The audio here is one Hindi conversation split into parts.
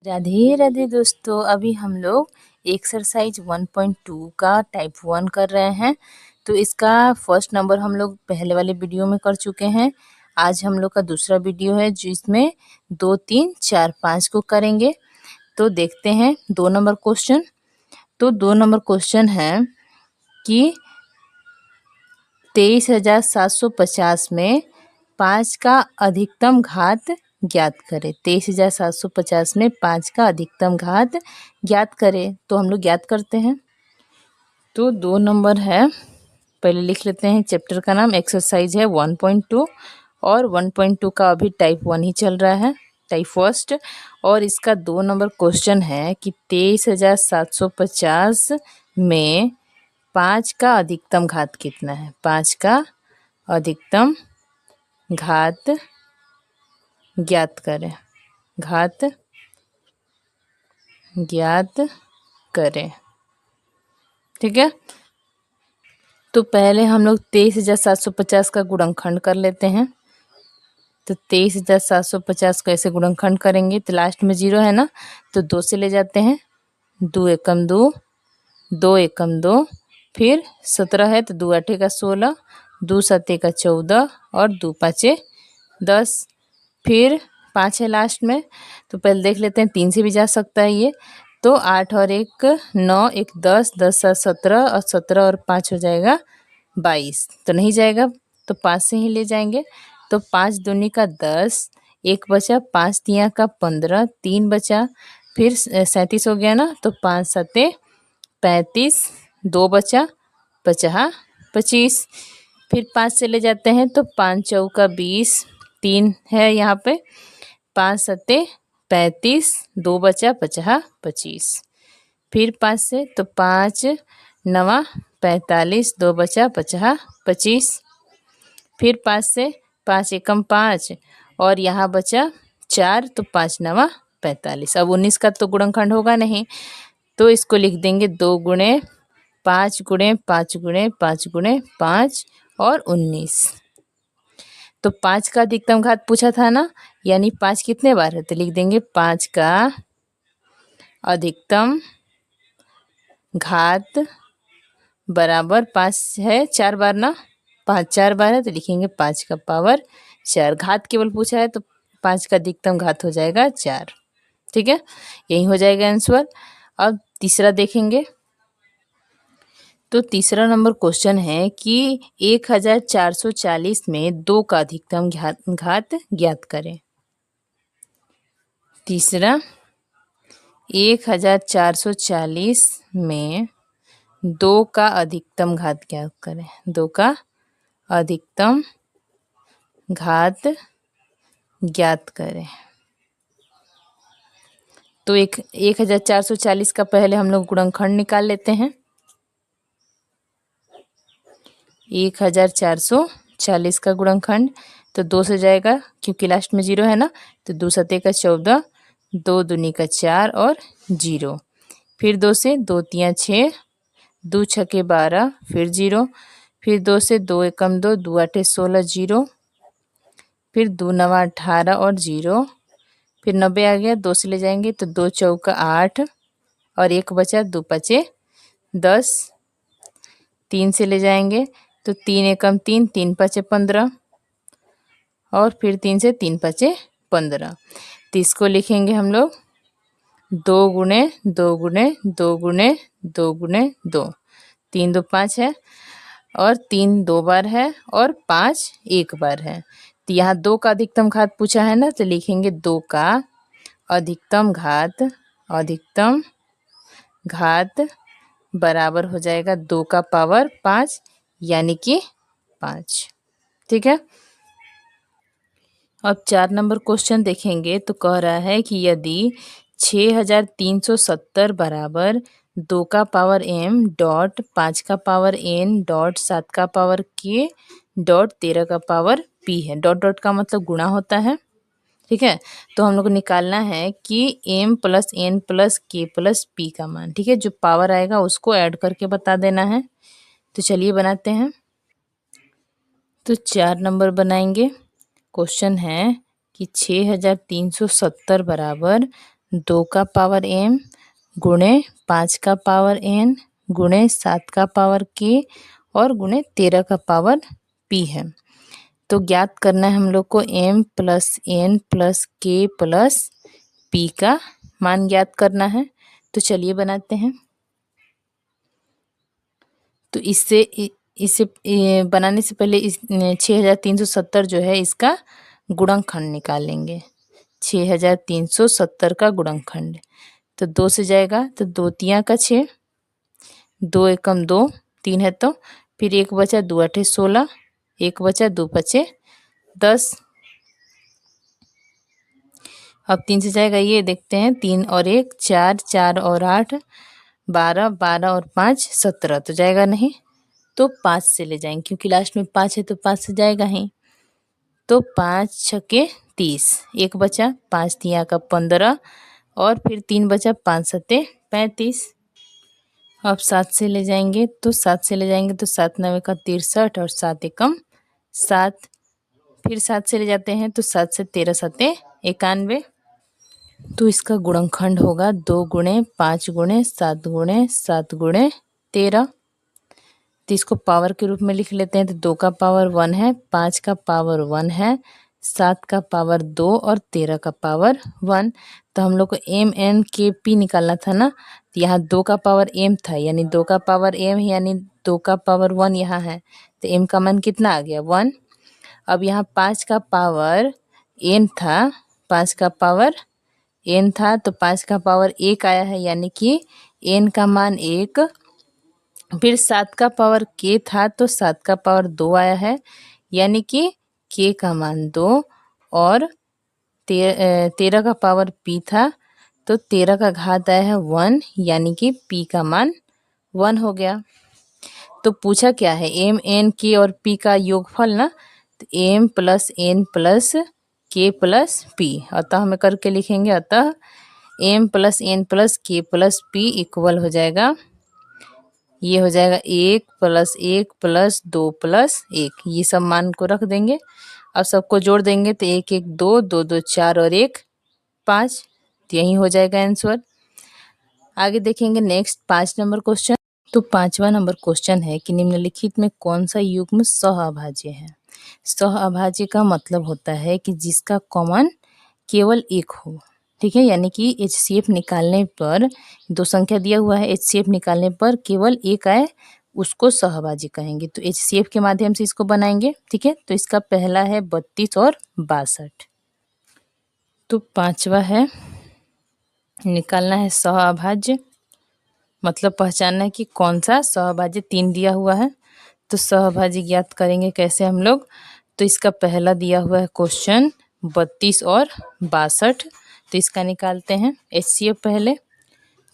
राधे राधे दोस्तों, अभी हम लोग एक्सरसाइज 1.2 का टाइप 1 कर रहे हैं। तो इसका फर्स्ट नंबर हम लोग पहले वाले वीडियो में कर चुके हैं। आज हम लोग का दूसरा वीडियो है जिसमें 2, 3, 4, 5 को करेंगे। तो देखते हैं 2 नंबर क्वेश्चन। तो 2 नंबर क्वेश्चन है कि 23,750 में 5 का अधिकतम घात ज्ञात करें। 23,750 में 5 का अधिकतम घात ज्ञात करें। तो हम लोग ज्ञात करते हैं। तो 2 नंबर है, पहले लिख लेते हैं। चैप्टर का नाम एक्सरसाइज है 1.2 और 1.2 का अभी टाइप 1 ही चल रहा है, टाइप फर्स्ट। और इसका 2 नंबर क्वेश्चन है कि 23,750 में 5 का अधिकतम घात कितना है। 5 का अधिकतम घात ज्ञात करें। घात ज्ञात करें, ठीक है। तो पहले हम लोग 23,750 का गुणनखंड कर लेते हैं। तो 23,750 को ऐसे गुणनखंड करेंगे तो लास्ट में 0 है ना, तो 2 से ले जाते हैं। 2 एकम 2, 2 एकम 2, फिर 17 है तो 2 आठे का 16, 2 सत्ते का 14 और 2 पाँचे 10, फिर 5 है लास्ट में। तो पहले देख लेते हैं, 3 से भी जा सकता है ये। तो 8 और 1 9, 1 10, 10 7 17 और 17 और 5 हो जाएगा 22। तो नहीं जाएगा, तो 5 से ही ले जाएंगे। तो 5 दूनी का 10, 1 बचा, 5 तियाँ का 15, 3 बचा, फिर 37 हो गया ना। तो 5 सत्ते 35, 2 बचा, 50 25। फिर 5 से ले जाते हैं तो 5 चौका 20, 3 है यहाँ पे, 5 सत्ते 35, 2 बचा, 50 25। फिर 5 से तो 5 नवा 45, 2 बचा, 50 25। फिर 5 से 5 एकम 5 और यहाँ बचा 4, तो 5 नवा 45। अब 19 का तो गुणनखंड होगा नहीं, तो इसको लिख देंगे 2 गुणे 5 गुणे 5 गुणे 5 गुणे 5 और 19। तो 5 का अधिकतम घात पूछा था ना, यानी 5 कितने बार है, तो लिख देंगे 5 का अधिकतम घात बराबर 5 है 4 बार ना, 5 4 बार है तो लिखेंगे 5 का पावर 4। घात केवल पूछा है तो 5 का अधिकतम घात हो जाएगा 4, ठीक है। यही हो जाएगा आंसर। अब तीसरा देखेंगे। तो तीसरा नंबर क्वेश्चन है कि 1440 में 2 का अधिकतम घात ज्ञात करें। तीसरा 1440 में 2 का अधिकतम घात ज्ञात करें। 2 का अधिकतम घात ज्ञात करें। तो 1440 का पहले हम लोग गुणनखंड निकाल लेते हैं। 1440 का गुणनखंड तो 2 से जाएगा क्योंकि लास्ट में 0 है ना, तो 2 सत्ते का 14, 2 दूनी का 4 और 0। फिर 2 से 2 तियाँ 6, 2 छके 12, फिर 0। फिर 2 से 2 एकम 2, 2 आठे 16 0। फिर 2 नवा 18 और 0। फिर 90 आ गया, 2 से ले जाएंगे तो 2 चौका 8 और 1 बचा, 2 पचे 10। 3 से ले जाएंगे तो 3 एकम 3, 3 पचे 15 और फिर 3 से 3 पचे 15। तो इसको लिखेंगे हम लोग 2 गुणे 2 गुणे 2 गुणे 2 गुणे 2। 3 2 5 है और 3 2 बार है और 5 1 बार है। तो यहाँ 2 का अधिकतम घात पूछा है ना, तो लिखेंगे 2 का अधिकतम घात बराबर हो जाएगा 2 का पावर 5, यानी कि 5, ठीक है। अब 4 नंबर क्वेश्चन देखेंगे। तो कह रहा है कि यदि 6370 बराबर 2 का पावर m डॉट 5 का पावर n डॉट 7 का पावर k डॉट 13 का पावर p है। डॉट डॉट का मतलब गुणा होता है, ठीक है। तो हम लोग को निकालना है कि m plus n plus k plus p का मान, ठीक है। जो पावर आएगा उसको ऐड करके बता देना है। तो चलिए बनाते हैं। तो 4 नंबर बनाएंगे। क्वेश्चन है कि 6370 बराबर 2 का पावर m गुणे 5 का पावर n गुणे 7 का पावर k और गुणे 13 का पावर p है। तो ज्ञात करना है हम लोग को m plus n plus k plus p का मान ज्ञात करना है। तो चलिए बनाते हैं। तो इसे बनाने से पहले इस 6370 जो है इसका गुणनखंड निकाल लेंगे। 6370 का गुणनखंड तो 2 से जाएगा तो 2 तिया का 6, 2 एकम 2, 3 है तो फिर 1 बचा, 2 आठे 16, 1 बचा, 2 पचे 10। अब 3 से जाएगा, ये देखते हैं 3 और 1 4, 4 और 8 12, 12 और 5 17 तो जाएगा नहीं। तो 5 से ले जाएंगे क्योंकि लास्ट में 5 है तो 5 से जाएगा ही। तो 5 छके 30, 1 बचा, 5 तिया का 15 और फिर 3 बचा, 5 सत्ते 35। अब 7 से ले जाएंगे तो 7 से ले जाएंगे तो 7 9 का 63 और 7 एकम 7। फिर 7 से ले जाते हैं तो 7 से 13 सत्ते 91। तो इसका गुणनखंड होगा 2 गुणे 5 गुणे 7 गुणे 7 गुणे 13। तो इसको पावर के रूप में लिख लेते हैं। तो 2 का पावर 1 है, 5 का पावर 1 है, 7 का पावर 2 और 13 का पावर 1। तो हम लोग को m n k p निकालना था ना। तो यहाँ 2 का पावर m था यानी 2 का पावर m यानी 2 का पावर 1 यहाँ है। तो m का मान कितना आ गया 1। अब यहाँ 5 का पावर n था, 5 का पावर n था तो 5 का पावर 1 आया है यानी कि n का मान 1। फिर 7 का पावर k था तो 7 का पावर 2 आया है यानी कि k का मान 2। और 13 का पावर p था तो 13 का घात आया है 1 यानी कि p का मान 1 हो गया। तो पूछा क्या है m n k और p का योगफल ना। तो m plus n plus k plus p, अतः हमें करके लिखेंगे। अतः m plus n plus k plus p equal हो जाएगा, ये हो जाएगा 1 प्लस 1 प्लस 2 प्लस 1। ये सब मान को रख देंगे। अब सबको जोड़ देंगे तो 1 1 2, 2 2 4 और 1 5। तो यही हो जाएगा आंसर। आगे देखेंगे नेक्स्ट 5 नंबर क्वेश्चन। तो 5वां नंबर क्वेश्चन है कि निम्नलिखित में कौन सा युग्म सहअभाज्य है। सहअभाज्य का मतलब होता है कि जिसका कॉमन केवल एक हो। ठीक है, यानी कि HCF निकालने पर, दो संख्या दिया हुआ है, HCF निकालने पर केवल एक आए उसको सहअभाज्य कहेंगे। तो HCF के माध्यम से इसको बनाएंगे। ठीक है, तो इसका पहला है 32 और 62। तो 5वां है निकालना है सहअभाज्य, मतलब पहचानना है कि कौन सा सहअभाज्य। 3 दिया हुआ है तो सहअभाज्य ज्ञात करेंगे कैसे हम लोग। तो इसका पहला दिया हुआ है क्वेश्चन 32 और 62। तो इसका निकालते हैं HCF पहले।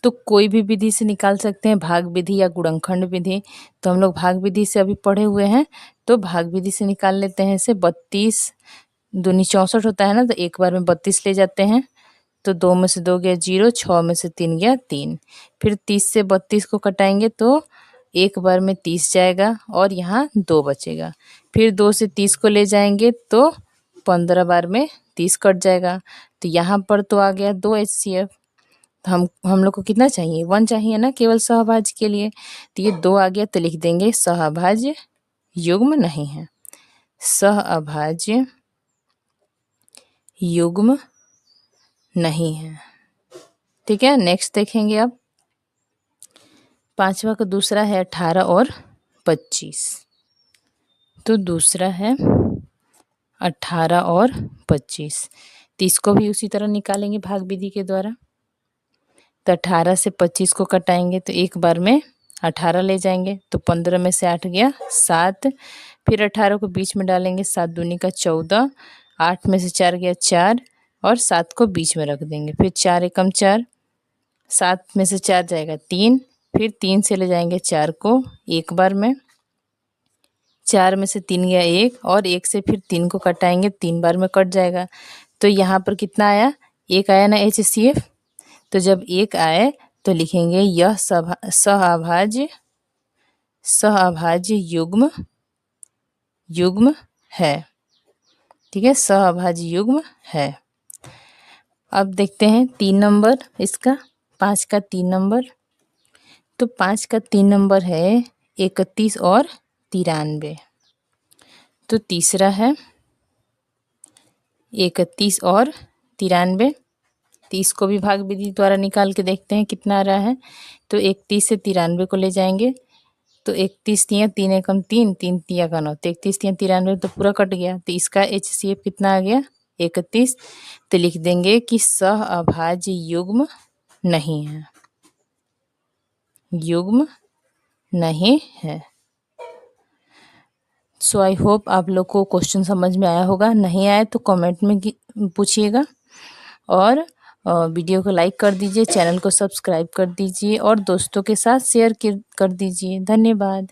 तो कोई भी विधि से निकाल सकते हैं, भाग विधि या गुणनखंड विधि। तो हम लोग भाग विधि से अभी पढ़े हुए हैं तो भाग विधि से निकाल लेते हैं। इसे 32 दूनी 64 होता है ना, तो एक बार में 32 ले जाते हैं। तो 2 में से 2 गया 0, 6 में से 3 गया 3। फिर 30 से 32 को कटाएंगे तो एक बार में 30 जाएगा और यहाँ 2 बचेगा। फिर 2 से 30 को ले जाएंगे तो 15 बार में 30 कट जाएगा। तो यहाँ पर तो आ गया 2 HCF। तो हम लोग को कितना चाहिए 1 चाहिए ना केवल सहअभाज्य के लिए। तो ये 2 आ गया तो लिख देंगे सहअभाज्य युग्म नहीं है। सहअभाज्य युग्म नहीं है। ठीक है, नेक्स्ट देखेंगे अब 5वां का दूसरा है 18 और 25। तो दूसरा है 18 और 25। तो इसको भी उसी तरह निकालेंगे भाग विधि के द्वारा। तो 18 से 25 को कटाएंगे तो एक बार में 18 ले जाएंगे तो 15 में से 8 गया 7। फिर 18 को बीच में डालेंगे, 7 दूनी का 14, 8 में से 4 गया 4 और 7 को बीच में रख देंगे। फिर 4 एकम 4, 7 में से 4 जाएगा 3। फिर 3 से ले जाएंगे 4 को एक बार में, 4 में से 3 गया 1 और 1 से फिर 3 को कटाएंगे, 3 बार में कट जाएगा। तो यहाँ पर कितना आया 1 आया ना HCF। तो जब 1 आए तो लिखेंगे यह सहअभाज्य युग्म है। ठीक है, सहअभाज्य युग्म है। अब देखते हैं 3 नंबर इसका, 5 का 3 नंबर। तो 5 का 3 नंबर है 31 और 93। तो तीसरा है 31 और 93। 30 को भी भाग विधि द्वारा निकाल के देखते हैं कितना आ रहा है। तो 31 से 93 को ले जाएंगे। तो 31 तियाँ 3 एकम 3, 3 तियाँ का 9, तो 31 तियाँ 93 तो पूरा कट गया। तो इसका HCF कितना आ गया 31। तो लिख देंगे कि सह अभाज्य युग्म नहीं है, युग्म नहीं है। सो आई होप आप लोग को क्वेश्चन समझ में आया होगा। नहीं आया तो कमेंट में पूछिएगा, और वीडियो को लाइक कर दीजिए, चैनल को सब्सक्राइब कर दीजिए और दोस्तों के साथ शेयर कर दीजिए। धन्यवाद।